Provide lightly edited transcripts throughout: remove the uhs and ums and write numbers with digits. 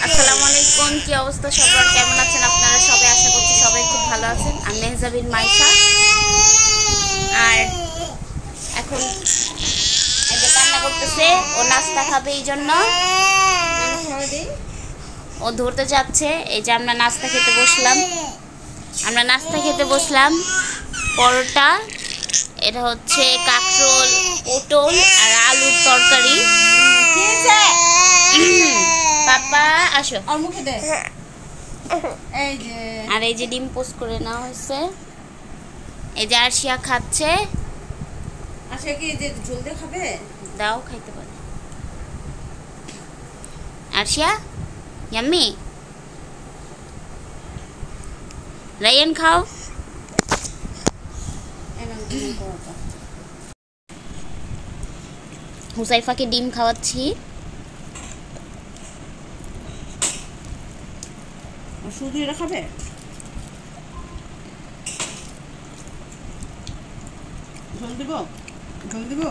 আসসালামু আলাইকুম, কি অবস্থা সবার? কেমন আছেন আপনারা সবাই? আশা করছি সবাই খুব ভালো আছেন। আমি মেহজাবিন মাইশা। আর এখন এই যে কান্না করতেছে, ও নাস্তা খাবে, এই জন্য ও ধরতে যাচ্ছে। এই যে আমরা নাস্তা খেতে বসলাম। পরোটা, এটা হচ্ছে কাঁকরোল, পটল আর আলুর তরকারি। পাপা আসো। আর এই যে ডিম পোস্ট করে নেওয়া হয়েছে। এই যে আরশিয়া খাচ্ছে। আচ্ছা, কি যে ঝোল দিয়ে খাবে? দাও, খাইতে পারে। আরশিয়া, ইয়াম্মি। রায়ান খাও। হুসাইফাকে ডিম খাওয়াচ্ছি। শুধু এটা খাবে? ঝোল দিব?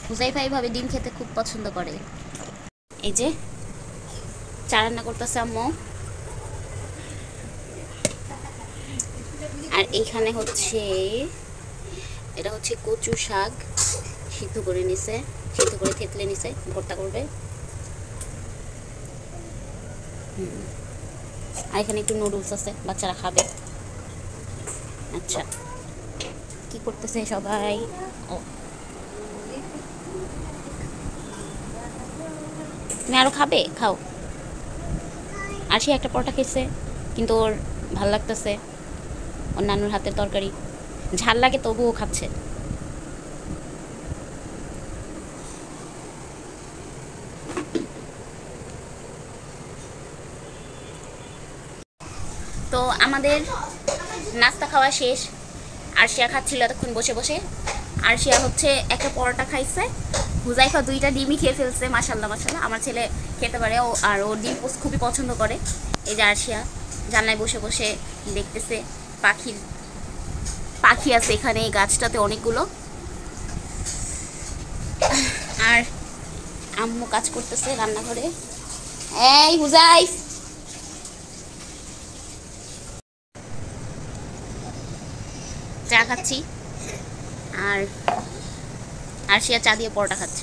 হুসাইফা এইভাবে ডিম খেতে খুব পছন্দ করে। এই যে চা রান্না করতেছে আম্মু। আর এইখানে হচ্ছে, এটা হচ্ছে কচু শাক সিদ্ধ করে থেতলে নিছে, ভর্তা করবে। আর এখানে একটু নুডলস আছে, বাচ্চারা খাবে। আচ্ছা, কি করতেছে সবাই? ও, তুমি আরো খাবে? খাও। আর সে একটা পরোটা খেয়েছে, কিন্তু ওর ভাল লাগতেছে। ওর নানুর হাতের তরকারি ঝাল লাগে, তবুও খাচ্ছে। তো আমাদের নাস্তা খাওয়া শেষ। আরশিয়া খাচ্ছিল এতক্ষণ বসে বসে। আরশিয়া হচ্ছে একটা পরোটা খাইছে, হুজাইফা 2টা ডিমই খেয়ে ফেলছে। মাশাল্লাহ মাশাল্লাহ, আমার ছেলে খেতে পারে। আর ও ডিম খুবই পছন্দ করে। এই যে আরশিয়া জানলায় বসে বসে দেখতেছে। পাখি আছে এখানে, এই গাছটাতে অনেকগুলো। আর আম্মু কাজ করতেছে রান্নাঘরে। এই হুজাইফ, চা খাচ্ছি। আর আরশিয়া চা দিয়ে পরোটা খাচ্ছে।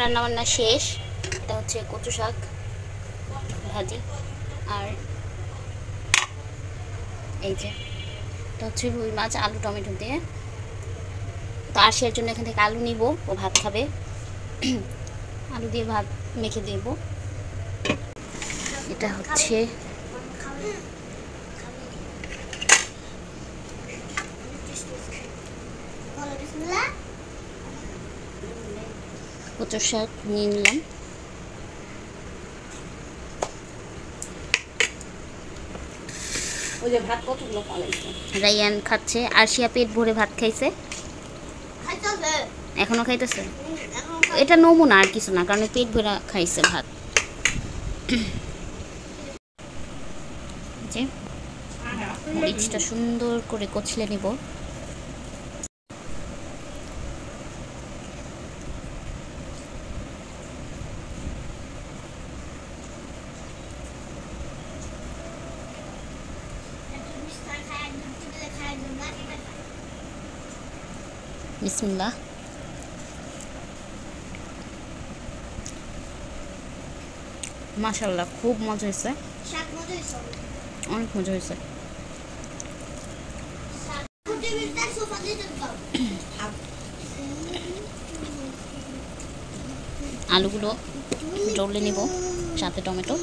রান্না বান্না শেষ। এটা হচ্ছে কচু শাক ভাজি। আর এই যে এটা হচ্ছে রুই মাছ আলু টমেটো দিয়ে। তো আরশিয়ার জন্য এখান থেকে আলু নিব, ও ভাত খাবে। আলু দিয়ে ভাত মেখে দেব। এটা হচ্ছে কচুর শাক নিয়ে নিলাম। ওই যে ভাত কতগুলো পালাইছে। রায়ান খাচ্ছে। আরশিয়া পেট ভরে ভাত খাইছে, এখনো খাইতেছে। এটা নমুনা, আর কিছু না, কারণ পেট ভরে খাইছে ভাত। যে মরিচটা সুন্দর করে কচলে নিব। বিসমিল্লাহ। মাশাআল্লাহ, খুব মজা হয়েছে, অনেক মজা হয়েছে। আলুগুলো ডলে নিব, সাথে টমেটো।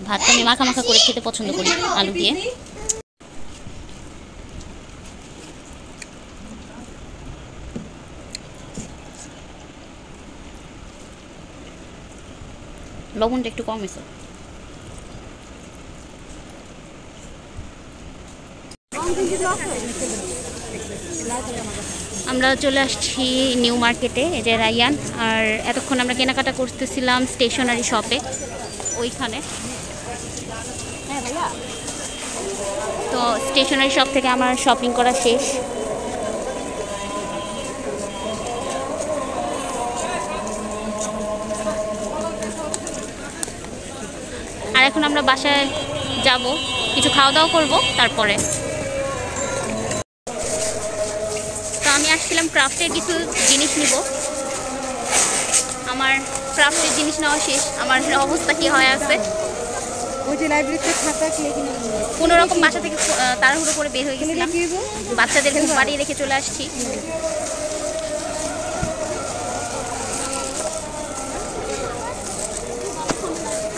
ভাতটা আমি মাখা মাখা করে খেতে পছন্দ করি আলু দিয়ে। লবণটা একটু কম হয়েছে। আমরা চলে আসছি নিউ মার্কেটে, এই যে রায়ান। আর এতক্ষণ আমরা কেনাকাটা করতেছিলাম স্টেশনারি শপে, ওইখানে। তো স্টেশনারি শপ থেকে আমার শপিং করা শেষ। আর এখন আমরা বাসায় যাব, কিছু খাওয়া দাওয়া করবো তারপরে। তো আমি আসছিলাম ক্রাফটের কিছু জিনিস নিব। আমার ক্রাফটের জিনিস নেওয়া শেষ। আমার অবস্থা কি হয়ে আছে, ওই যে লাইব্রেরিতে খাতা কিনে কোনো রকম বাসা থেকে তাড়াহুড়ো করে বের হয়ে গেছিলাম, বাচ্চাদের বাড়ি রেখে চলে আসছি।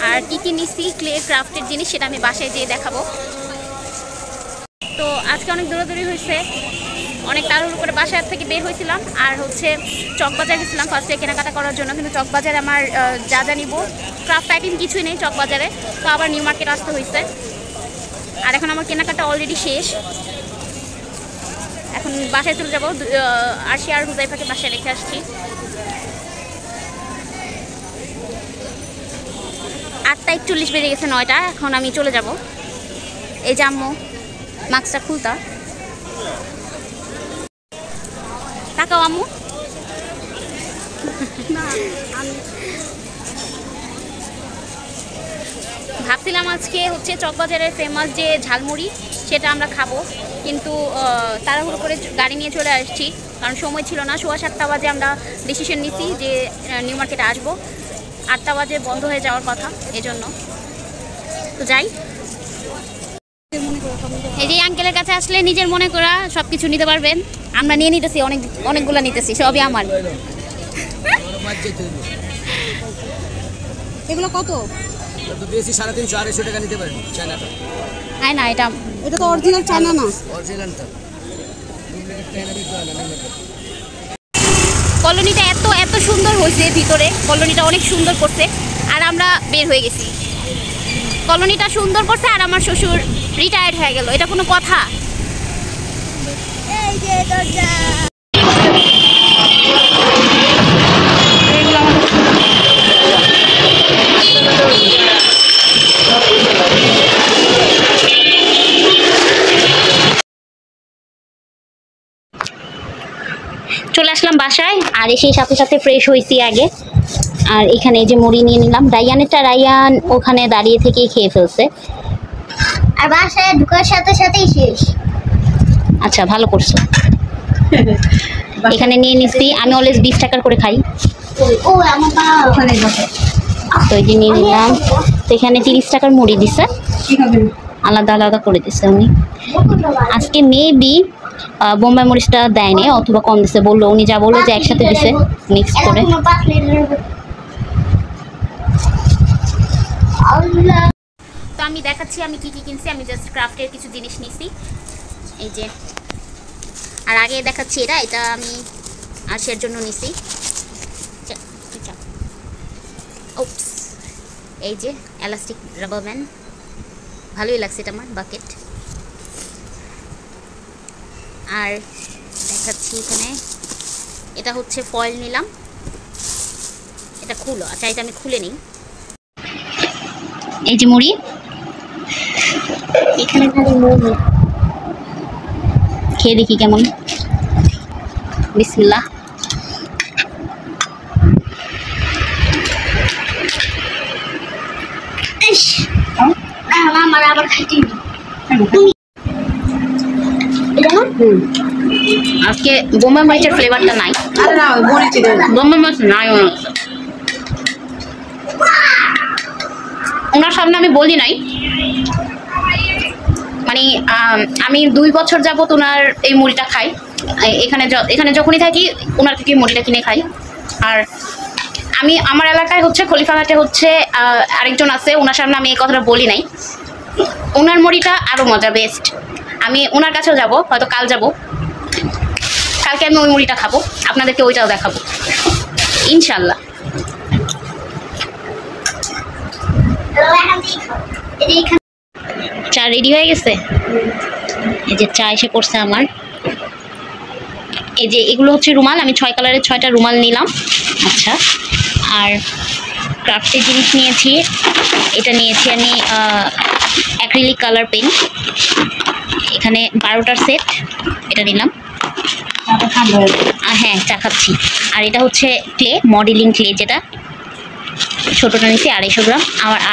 আর কি কি নিচ্ছি ক্লে ক্রাফটের জিনিস সেটা আমি বাসায় যেয়ে দেখাবো। তো আজকে অনেক দৌড়াদৌড়ি হয়েছে, অনেক তাড়াহুড়ো করে বাসার থেকে বের হয়েছিলাম। আর হচ্ছে চকবাজার গেছিলাম ফার্স্টে কেনাকাটা করার জন্য, কিন্তু চকবাজারে আমার যা যা নিব ক্রাফট আইটেম কিছুই নেই চকবাজারে, তো আবার নিউ মার্কেট আসতে হয়েছে। আর এখন আমার কেনাকাটা অলরেডি শেষ, এখন বাসায় চলে যাবো। আরশি আর হুজাইফাকে বাসায় রেখে আসছি। 8:41 বেজে গেছে, 9টা। এখন আমি চলে যাব। এই যে আম্মু মাস্কটা খুলতা, তাকাও আম্মু। ভাবছিলাম আজকে হচ্ছে চকবাজারের ফেমাস যে ঝালমুড়ি সেটা আমরা খাবো, কিন্তু তাড়াহুড়ো করে গাড়ি নিয়ে চলে আসছি, কারণ সময় ছিল না। 7:15 বাজে আমরা ডিসিশন নিছি যে নিউ মার্কেটে আসবো, 8টা বাজে বন্ধ হয়ে যাওয়ার কথা, এজন্য। তো যাই, এই যে আঙ্কেলের কাছে আসলে নিজের মনে করা সব কিছু নিতে পারবেন। আমরা নিয়ে নিতেছি, অনেকগুলো নিতেছি, সবই আমার। এগুলো কত? বেশি 350-250 টাকা নিতে পারেন চায়নাটা। হ্যাঁ না, এটা তো অরিজিনাল চায়না না, অরিজিনালটা কলোনিটা এত এত সুন্দর হয়েছে, ভিতরে কলোনিটা অনেক সুন্দর করছে। আর আমরা বের হয়ে গেছি, কলোনিটা সুন্দর করছে, আর আমার শ্বশুর রিটায়ার্ড হয়ে গেল, এটা কোনো কথা? এই যে দরজা, চলে আসলাম বাসায়। আর এসে সাথে সাথে ফ্রেশ হয়েছি আগে। আর এখানে এই যে মুড়ি নিয়ে নিলাম। রায়ান ওখানে দাঁড়িয়ে থেকেই খেয়ে ফেলছে, আর বাসায় ঢুকার সাথে সাথেই শেষ। আচ্ছা, ভালো করছো। এখানে নিয়ে নিচ্ছি, আমি অলওয়েজ 20 টাকার করে খাই। ও আমার ওখানে বসে, তো এই যে নিয়ে নিলাম। তো এখানে 30 টাকার মুড়ি দিচ্ছে, আলাদা আলাদা করে দিচ্ছে উনি। আজকে মেবি বোম্বাই মরিচটা দেয়নি, অথবা কম দিচ্ছে বললো। উনি যা বললো যে একসাথে দিছে মিক্স করে। তো আমি দেখাচ্ছি আমি কি কি কিনছি। আমি জাস্ট ক্রাফটের কিছু জিনিস নিছি, এই যে। আর আগে দেখাচ্ছি এটা আমি আরশের জন্য নিছি। ওপস, এই যে এলাস্টিক রাবার ব্যান্ড, ভালোই লাগছে এটা আমার, বাকেট। আর দেখাচ্ছি এখানে, এটা হচ্ছে ফয়েল নিলাম, এটা খুলো। আচ্ছা, এটা আমি খুলে নিই। এই যে মুড়ি, এখানে খালি মুড়ি, খেয়ে দেখি কেমন। বিসমিল্লাহ। আমার আবার খাইতে আজকে বোম্বাই মরিচের ফ্লেভারটা নাই। বোম্বাই মরিচ নাই ওনার সামনে, আমি বলি নাই। মানে আমি 2 বছর যাবত ওনার এই মুড়িটা খাই। এখানে যখনই থাকি ওনার থেকে মুড়িটা কিনে খাই। আর আমি আমার এলাকায় হচ্ছে খলিফাঘাটে হচ্ছে আরেকজন আছে, ওনার সামনে আমি এই কথাটা বলি নাই। ওনার মুড়িটা আরও মজা, বেস্ট। আমি ওনার কাছেও যাব, হয়তো কাল যাব। কালকে আমি ওই মুড়িটা খাবো, আপনাদেরকে ওইটাও দেখাবো ইনশাল্লাহ। চা রেডি হয়ে গেছে, এই যে চা এসে পড়ছে আমার। এই যে এগুলো হচ্ছে রুমাল, আমি 6 কালারের 6টা রুমাল নিলাম। আচ্ছা, আর ক্রাফটের জিনিস নিয়েছি। এটা নিয়েছি আমি অ্যাক্রিলিক কালার পেন, এখানে 12টার সেট, এটা নিলাম। হ্যাঁ, চা খাচ্ছি। আর এটা হচ্ছে ক্লে, মডেলিং ক্লে, যেটা ছোটোটা নিয়েছি 250 গ্রাম।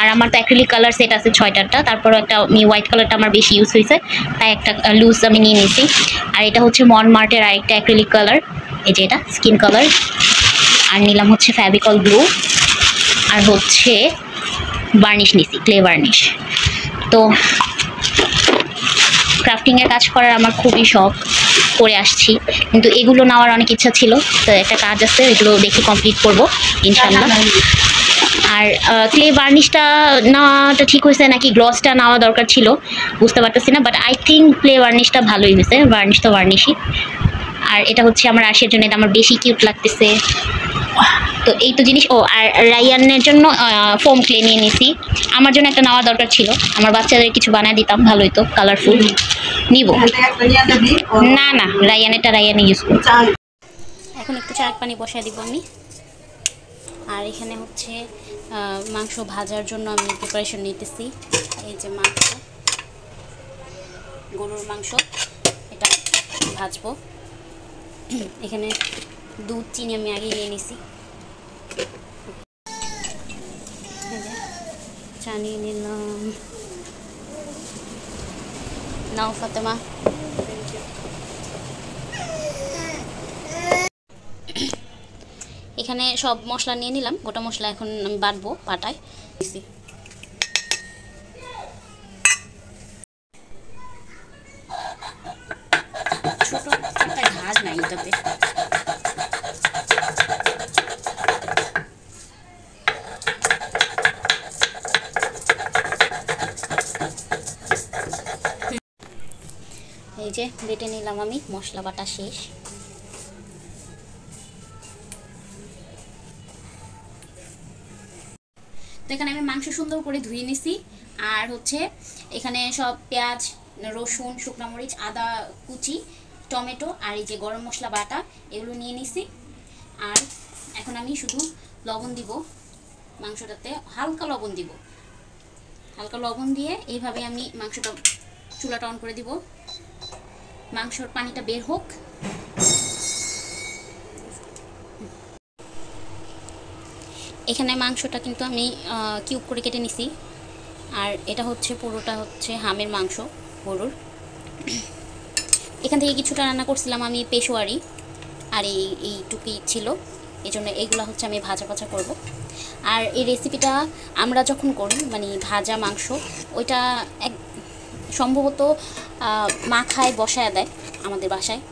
আর আমার তো অ্যাক্রিলিক কালার সেট আছে 6টারটা, তারপরও একটা হোয়াইট কালারটা আমার বেশি ইউজ হয়েছে, তাই একটা লুজ আমি নিয়ে নিয়েছি। আর এটা হচ্ছে মনমার্টের আরেকটা অ্যাক্রিলিক কালার, এই যে এটা স্কিন কালার। আর নিলাম হচ্ছে ফেভিকল গ্লু, আর হচ্ছে বার্নিশ নিছি, ক্লে বার্নিশ। তো ক্রাফটিংয়ের কাজ করার আমার খুবই শখ, করে আসছি, কিন্তু এগুলো নেওয়ার অনেক ইচ্ছা ছিল। তো একটা কাজ আছে, এগুলো দেখি কমপ্লিট করবো ইনশাল্লাহ। আর ক্লে বার্নিশটা নেওয়াটা ঠিক হয়েছে নাকি গ্লসটা নেওয়া দরকার ছিল বুঝতে পারতেছি না, বাট আই থিঙ্ক ক্লে বার্নিশটা ভালোই হয়েছে। বার্নিশ তো বার্নিশই। আর এটা হচ্ছে আমার আশির জন্য, এটা আমার বেশি কিউট লাগতেছে। তো এই তো জিনিস। ও, আর রায়ানের জন্য ফোম ক্লে নিয়ে নিছি, আমার জন্য একটা নেওয়া দরকার ছিল, আমার বাচ্চাদের কিছু বানিয়ে দিতাম, ভালোই তো, কালারফুল নিব। না না, রায়ানেরটা রায়ানে ইউজ করব। এখন একটু চায়ের পানি বসায় দিব আমি। আর এখানে হচ্ছে মাংস ভাজার জন্য আমি প্রিপারেশন নিতেছি। এই যে মাংস, গরুর মাংস, এটা ভাজবো। এখানে দুধ চিনি আমি আগে নিয়ে নিছি, চা নিয়ে নিলাম। নাও ফাতেমা। এখানে সব মশলা নিয়ে নিলাম, গোটা মশলা এখন আমি বাটবো পাটায়। ছোট একটা ঘাস নাই এটাতে। এই যে বেটে নিলাম আমি, মশলা বাটা শেষ। তো এখানে আমি মাংস সুন্দর করে ধুয়ে নিছি। আর হচ্ছে এখানে সব পেঁয়াজ, রসুন, শুকনো মরিচ, আদা কুচি, টমেটো, আর এই যে গরম মশলা বাটা, এগুলো নিয়ে নিছি। আর এখন আমি শুধু লবণ দিব মাংসটাতে, হালকা লবণ দিব। হালকা লবণ দিয়ে এইভাবে আমি মাংসটা, চুলাটা অন করে দিব, মাংসর পানিটা বের হোক। এখানে মাংসটা কিন্তু আমি কিউব করে কেটে নিছি। আর এটা হচ্ছে পুরোটা হচ্ছে হামের মাংস, গরুর। এখান থেকে কিছুটা রান্না করছিলাম আমি পেশোয়ারি, আর এইটুকুই ছিল, এই জন্য এইগুলো হচ্ছে আমি ভাজা ভাজা করব। আর এই রেসিপিটা আমরা যখন করি, মানে ভাজা মাংস, ওইটা সম্ভবত মা খায়, বসায় দেয় আমাদের বাসায়।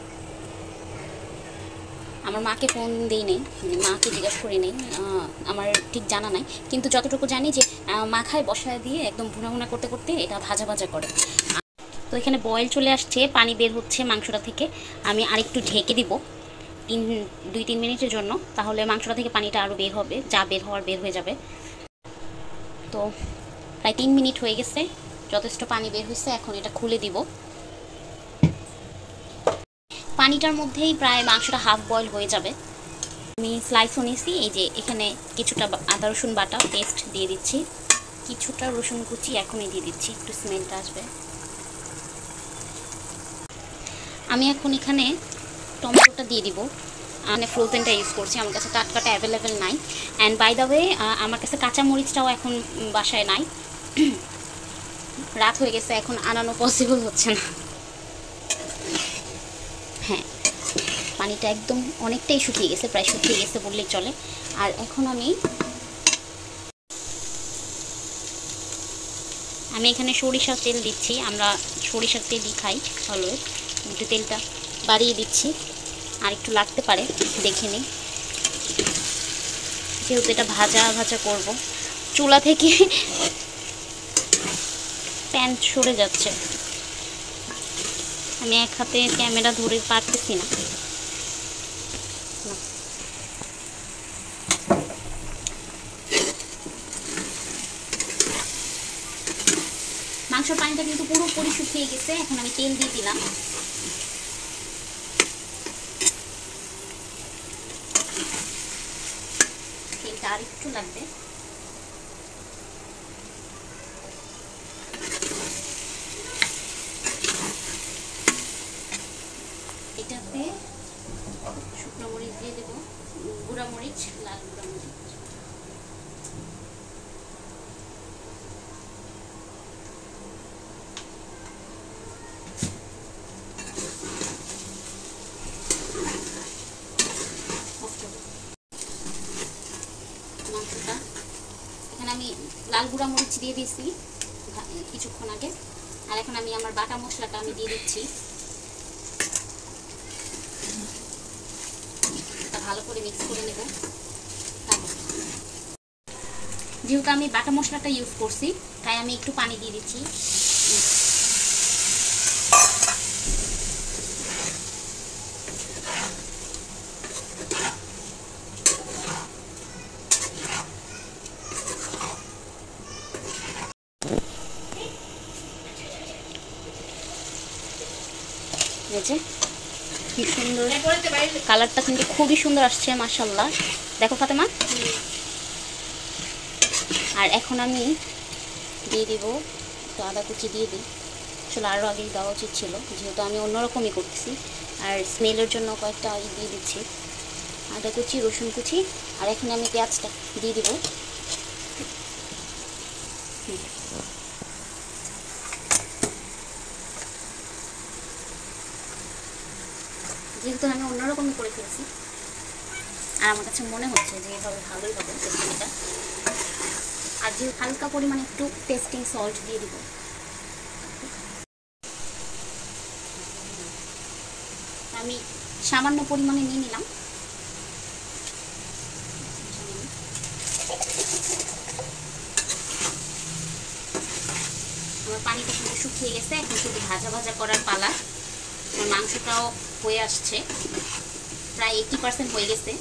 আমার মাকে ফোন দিই নেই, মাকে জিজ্ঞাসা করি নেই, আমার ঠিক জানা নাই, কিন্তু যতটুকু জানি যে মা খায় বসায় দিয়ে একদম ভুনা ভুনা করতে করতে এটা ভাজা ভাজা করে। তো এখানে বয়েল চলে আসছে, পানি বের হচ্ছে মাংসটা থেকে। আমি আরেকটু ঢেকে দিব 2-3 মিনিটের জন্য, তাহলে মাংসটা থেকে পানিটা আরও বের হবে, যা বের হওয়ার বের হয়ে যাবে। তো প্রায় 3 মিনিট হয়ে গেছে, যথেষ্ট পানি বের হয়েছে। এখন এটা খুলে দিব। পানিটার মধ্যেই প্রায় মাংসটা হাফ বয়েল হয়ে যাবে। আমি স্লাইসও নিয়েছি, এই যে এখানে কিছুটা আদা রসুন বাটা পেস্ট দিয়ে দিচ্ছি, কিছুটা রসুন কুচি এখনই দিয়ে দিচ্ছি, একটু স্মেলটা আসবে। আমি এখন এখানে টমেটোটা দিয়ে দিব, মানে ফ্রোজেনটা ইউজ করছি, আমার কাছে টাটকাটা অ্যাভেলেবেল নাই। অ্যান্ড বাই দ্য ওয়ে, আমার কাছে কাঁচা মরিচটাও এখন বাসায় নাই, রাত হয়ে গেছে, এখন আনানো পসিবল হচ্ছে না। হ্যাঁ, পানিটা একদম অনেকটাই শুকিয়ে গেছে, প্রায় শুকিয়ে গেছে বললেই চলে। আর এখন আমি এখানে সরিষার তেল দিচ্ছি, আমরা সরিষার তেলই খাই অলওয়েজ, একটু তেলটা বাড়িয়ে দিচ্ছি, আর একটু লাগতে পারে দেখে নিই, যেহেতু এটা ভাজা ভাজা করব। চুলা থেকে প্যান সরে যাচ্ছে, আমি এক হাতে ক্যামেরা ধরে পারতেছি না। মাংসের পানিটা কিন্তু পুরোপুরি শুকিয়ে গেছে, এখন আমি তেল দিয়ে দিলাম। তেলটা আর একটু লাগবে। চামচ লাল গুঁড়া মরিচ। মাংসটা এখানে আমি লাল গুঁড়া মরিচ দিয়ে দিয়েছি কিছুক্ষণ আগে। আর এখন আমি আমার বাটা মশলাটা আমি দিয়ে দিচ্ছি। ভালো করে মিক্স করে নেব। যেহেতু আমি বাটা মশলাটা ইউজ করছি তাই আমি একটু পানি দিয়ে দিচ্ছি। কি সুন্দর কালারটা কিন্তু খুবই সুন্দর আসছে মাশাআল্লাহ। দেখো ফাতেমা। আর এখন আমি দিয়ে দিব তো আদা কুচি দিয়ে দিই। আসলে আরও আগেই দেওয়া উচিত ছিল, যেহেতু আমি অন্যরকমই করতেছি। আর স্মেলের জন্য কয়েকটা দিয়ে দিচ্ছি আদা কুচি, রসুন কুচি। আর এখন আমি পেঁয়াজটা দিয়ে দিব। যেহেতু আমি অন্যরকমই করে ফেলছি আর আমার কাছে মনে হচ্ছে যে এভাবে ভালোই হবে রেসিপিটা। আর যে হালকা পরিমাণে একটু টেস্টিং সল্ট দিয়ে দিব। আমি সামান্য পরিমাণে নিয়ে নিলাম। আমার পানিটা কিন্তু শুকিয়ে গেছে, এখন শুধু ভাজা ভাজা করার পালা। আমার মাংসটাও হয়ে আসছে, প্রায় 80% হয়ে গেছে।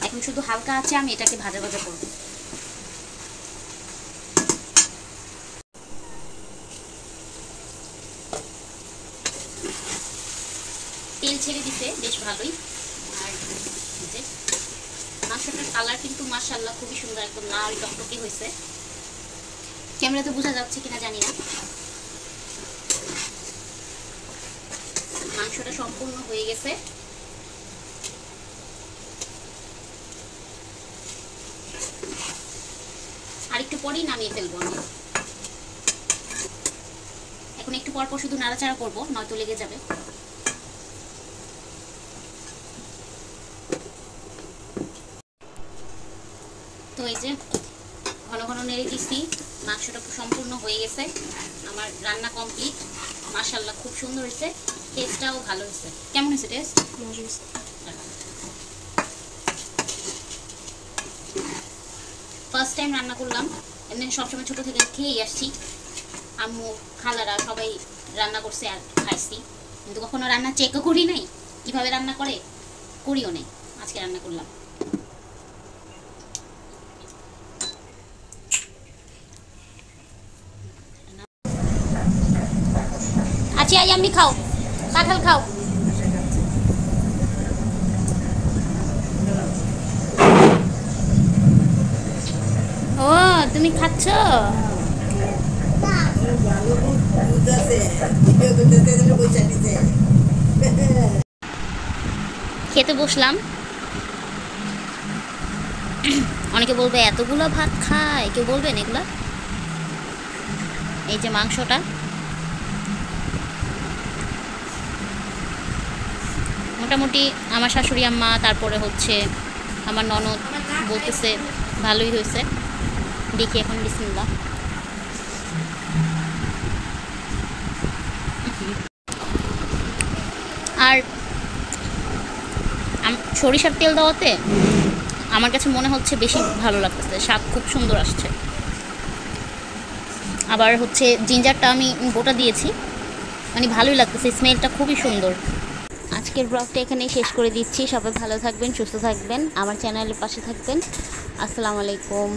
এখন শুধু হালকা আছে, আমি এটাকে ভাজা ভাজা করব। তেল ছেড়ে দিতে বেশ ভালোই। আর মাংসটার কালার কিন্তু মাশাআল্লাহ খুবই সুন্দর, একদম লাল টকটকে হয়েছে। ক্যামেরাতে বোঝা যাচ্ছে কিনা জানি না। মাংসটা সম্পূর্ণ হয়ে গেছে। আর একটু পরেই নামিয়ে ফেলবো আমি। এখন একটু পর পর শুধু নাড়াচাড়া করবো, নয়তো লেগে যাবে। তো এই যে ঘন ঘন নেড়ে দিচ্ছি, মাংসটা সম্পূর্ণ হয়ে গেছে। আমার রান্না কমপ্লিট। মাশাআল্লাহ খুব সুন্দর হয়েছে, টেস্টটাও ভালো হয়েছে। কেমন হয়েছে টেস্ট? ফার্স্ট টাইম রান্না করলাম। এমনি সবসময় ছোটো থেকে খেয়েই আসছি, আম্মু খালারা সবাই রান্না করছে আর খাইছি, কিন্তু কখনো রান্না চেকও করি নাই, কীভাবে রান্না করে করিও নেই। আজকে রান্না করলাম। আচ্ছা আমি খাও, কাঁঠাল খাও। ও তুমি খাচ্ছ? খেতে বসলাম। অনেকে বলবে এতগুলো ভাত খায়, কেউ বলবেন এগুলা? এই যে মাংসটা মোটামুটি আমার শাশুড়ি আম্মা, তারপরে হচ্ছে আমার ননদ বলতেছে ভালোই হয়েছে। দেখি এখন বিসমিল্লাহ। আর সরিষার তেল দেওয়াতে আমার কাছে মনে হচ্ছে বেশি ভালো লাগতেছে, স্বাদ খুব সুন্দর আসছে। আবার হচ্ছে জিঞ্জারটা আমি গোটা দিয়েছি, মানে ভালোই লাগতেছে, স্মেলটা খুবই সুন্দর। আজকের ব্লগটা এখানেই শেষ করে দিচ্ছি। সবাই ভালো থাকবেন, সুস্থ থাকবেন, আমার চ্যানেলের পাশে থাকবেন। আসসালামু আলাইকুম।